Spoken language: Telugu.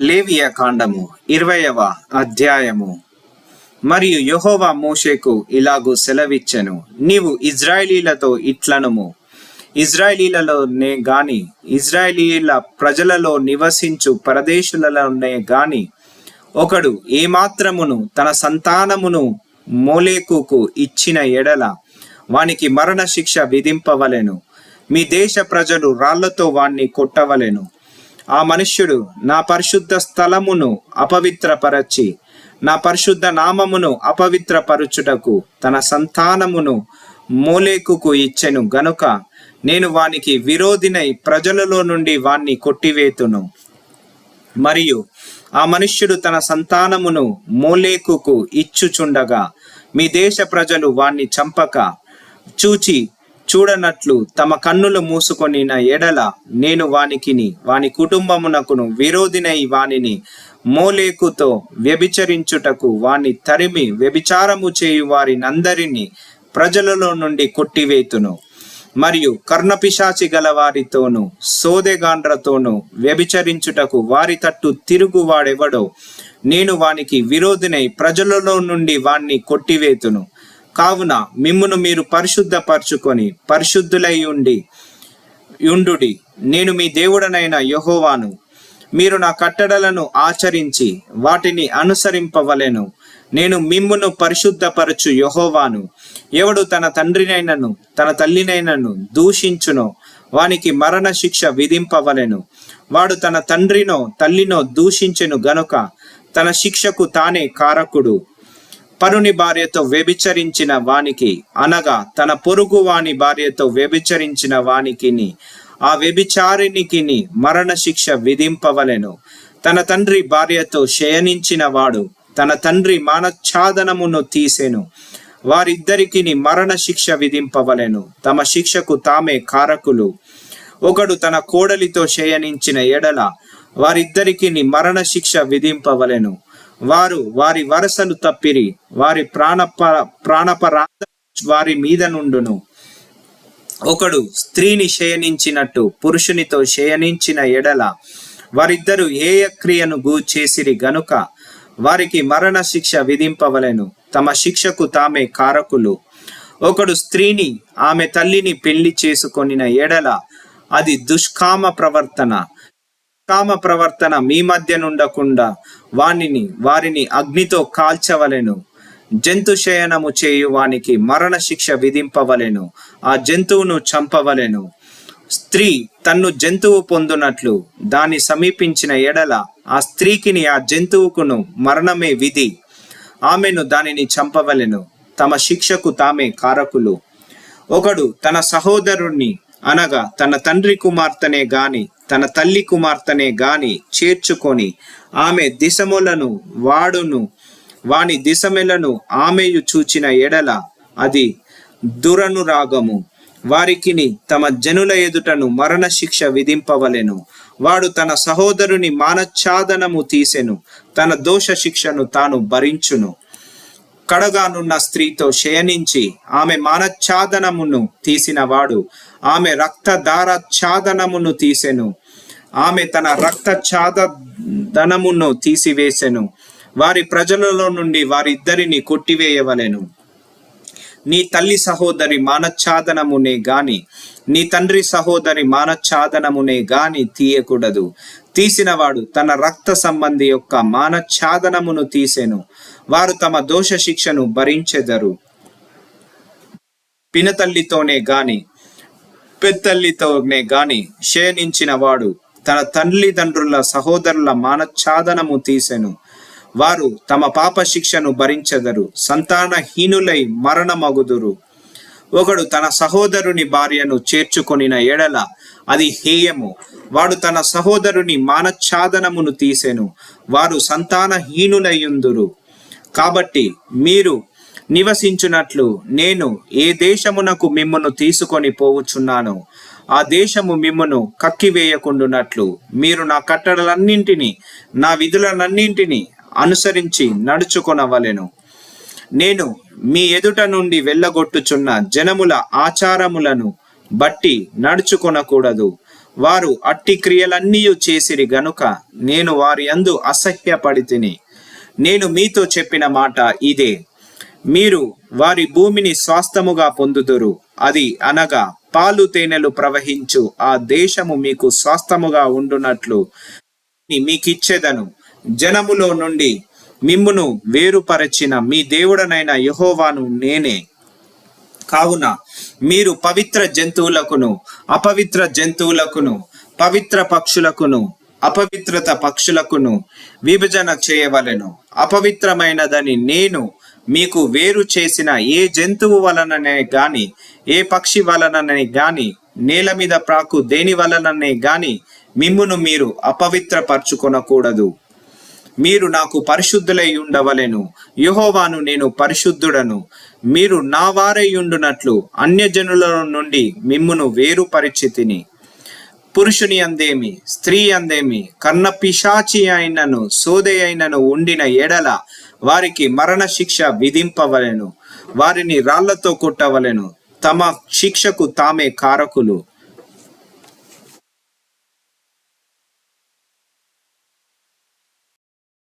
లేవియ కాండము 20వ అధ్యాయము. మరియు యెహోవా మోషేకు ఇలాగు సెలవిచ్చెను, నీవు ఇజ్రాయేలీలతో ఇట్లనుము, ఇజ్రాయేలీలలోనే గాని ఇజ్రాయేలీల ప్రజలలో నివసించు పరదేశులలోనే గాని ఒకడు ఏమాత్రమును తన సంతానమును మోలేకుకు ఇచ్చిన ఎడల వానికి మరణ శిక్ష విధింపవలెను. మీ దేశ ప్రజలు రాళ్లతో వాణ్ణి కొట్టవలెను. ఆ మనుష్యుడు నా పరిశుద్ధ స్థలమును అపవిత్రపరచి నా పరిశుద్ధ నామమును అపవిత్రపరచుటకు తన సంతానమును మోలేకుకు ఇచ్చెను గనుక నేను వానికి విరోధినై ప్రజలలో నుండి వాణ్ణి కొట్టివేతును. మరియు ఆ మనుష్యుడు తన సంతానమును మోలేకుకు ఇచ్చుచుండగా మీ దేశ ప్రజలు వాణ్ణి చంపక చూడనట్లు తమ కన్నులు మూసుకొనిన ఎడల నేను వానికిని వాని కుటుంబమునకును విరోధినై వానిని మోలేకుతో వ్యభిచరించుటకు వాణ్ణి తరిమి వ్యభిచారము చేయు వారినందరినీ ప్రజలలో నుండి కొట్టివేతును. మరియు కర్ణపిశాచి గల వారితోనూ సోదెగాండ్రతోనూ వ్యభిచరించుటకు వారి తట్టు తిరుగువాడెవడో నేను వానికి విరోధినై ప్రజలలో నుండి వాణ్ణి కొట్టివేతును. కావున మిమ్మును మీరు పరిశుద్ధపరచుకొని పరిశుద్ధులై ఉండుడి. నేను మీ దేవుడనైన యెహోవాను. మీరు నా కట్టడలను ఆచరించి వాటిని అనుసరింపవలెను. నేను మిమ్మును పరిశుద్ధపరచు యెహోవాను. ఎవడు తన తండ్రినైనను తన తల్లినైనను దూషించునో వానికి మరణ శిక్ష విధింపవలెను. వాడు తన తండ్రినో తల్లినో దూషించెను గనుక తన శిక్షకు తానే కారకుడు. పరుని భార్యతో వ్యభిచరించిన వానికి అనగా తన పొరుగు వాని భార్యతో వ్యభిచరించిన వానికిని ఆ వ్యభిచారినికిని మరణ శిక్ష విధింపవలెను. తన తండ్రి భార్యతో శయనించిన వాడు తన తండ్రి మానఛాదనమును తీసెను. వారిద్దరికిని మరణ శిక్ష విధింపవలెను. తమ శిక్షకు తామే కారకులు. ఒకడు తన కోడలితో శయనించిన ఎడల వారిద్దరికిని మరణ శిక్ష విధింపవలెను. వారు వారి వరసలు తప్పిరి. వారి ప్రాణపరాధ వారి మీద నుండును. ఒకడు స్త్రీని శయనించినట్టు పురుషునితో శయనించిన ఎడల వారిద్దరు హేయక్రియను చేసిరి గనుక వారికి మరణ శిక్ష విధింపవలెను. తమ శిక్షకు తామే కారకులు. ఒకడు స్త్రీని ఆమె తల్లిని పెళ్లి చేసుకొనిన ఎడల అది దుష్కామ ప్రవర్తన మీ మధ్య నుండకుండా వారిని అగ్నితో కాల్చవలెను. జంతు శయనము చేయు వానికి మరణ శిక్ష విధింపవలెను. ఆ జంతువును చంపవలెను. స్త్రీ తన్ను జంతువు పొందునట్లు దాన్ని సమీపించిన ఎడల ఆ స్త్రీకిని ఆ జంతువుకును మరణమే విధి. ఆమెను దానిని చంపవలెను. తమ శిక్షకు తామే కారకులు. ఒకడు తన సహోదరుణ్ణి అనగా తన తండ్రి కుమార్తెనే గాని తన తల్లి కుమార్తెనే గాని చేర్చుకొని ఆమె దిశములను వాని దిశములను ఆమెయు చూచిన ఎడల అది దురనురాగము. వారికిని తమ జనుల ఎదుటను మరణ శిక్ష విధింపవలెను. వాడు తన సహోదరుని మానఛాదనము తీసెను. తన దోష శిక్షను తాను భరించును. కడగానున్న స్త్రీతో శయనించి ఆమె మానఛాదనమును తీసిన వాడు ఆమె రక్తధారఛాదనమును తీసెను. ఆమె తన రక్తఛాదనమును తీసివేసెను. వారి ప్రజలలో నుండి వారిద్దరిని కొట్టివేయవలెను. నీ తల్లి సహోదరి మానఛాదనమునే గాని నీ తండ్రి సహోదరి మానఛాదనమునే గాని తీయకూడదు. తీసినవాడు తన రక్త సంబంధి యొక్క మానఛాదనమును తీసెను. వారు తమ దోష శిక్షను భరించెదరు. పినతల్లితోనే గాని పెద్దల్లితోనే గాని శయనించిన వాడు తన తల్లిదండ్రుల సహోదరుల మానఛాదనము తీసెను. వారు తమ పాప శిక్షను భరించెదరు. సంతానహీనులై మరణమగుదురు. ఒకడు తన సహోదరుని భార్యను చేర్చుకొనిన ఎడల అది హేయము. వాడు తన సహోదరుని మానఛాదనమును తీసెను. వారు సంతానహీనులయ్యుందురు. కాబట్టి మీరు నివసించున్నట్లు నేను ఏ దేశమునకు మిమ్మును తీసుకొని పోవుచున్నానో ఆ దేశము మిమ్మును కక్కివేయకుండునట్లు మీరు నా కట్టడలన్నింటినీ నా విధులనన్నింటినీ అనుసరించి నడుచుకొనవలెను. నేను మీ ఎదుట నుండి వెళ్ళగొట్టుచున్న జనముల ఆచారములను బట్టి నడుచుకొనకూడదు. వారు అట్టి క్రియలన్నీ చేసిరి గనుక నేను వారి యందు అసహ్యపడి తిని. నేను మీతో చెప్పిన మాట ఇదే, మీరు వారి భూమిని స్వాస్థ్యముగా పొందుదురు. అది అనగా పాలు తేనెలు ప్రవహించు ఆ దేశము మీకు స్వాస్థ్యముగా ఉండునట్లు మీకిచ్చేదను. జనములో నుండి మిమ్మును వేరుపరచిన మీ దేవుడనైన యెహోవాను నేనే. కావున మీరు పవిత్ర జంతువులకును అపవిత్ర జంతువులకును, పవిత్ర పక్షులకును అపవిత్రత పక్షులకును విభజన చేయవలెను. అపవిత్రమైనదని నేను మీకు వేరు చేసిన ఏ జంతువు వలననే గాని, ఏ పక్షి వలననే గాని, నేల మీద ప్రాకు దేని వలననే గాని మిమ్మును మీరు అపవిత్రపరచుకొనకూడదు. మీరు నాకు పరిశుద్ధులై ఉండవలెను. యెహోవాను నేను పరిశుద్ధుడను. మీరు నా వారై ఉండునట్లు అన్యజనుల నుండి మిమ్మును వేరుపరిచితిని. పురుషుని అందేమి, స్త్రీ అందేమి, కన్న పిశాచి అయినను సోదె అయినను ఉండిన ఎడల వారికి మరణ శిక్ష విధింపవలెను. వారిని రాళ్లతో కొట్టవలెను. తమ శిక్షకు తామే కారకులు.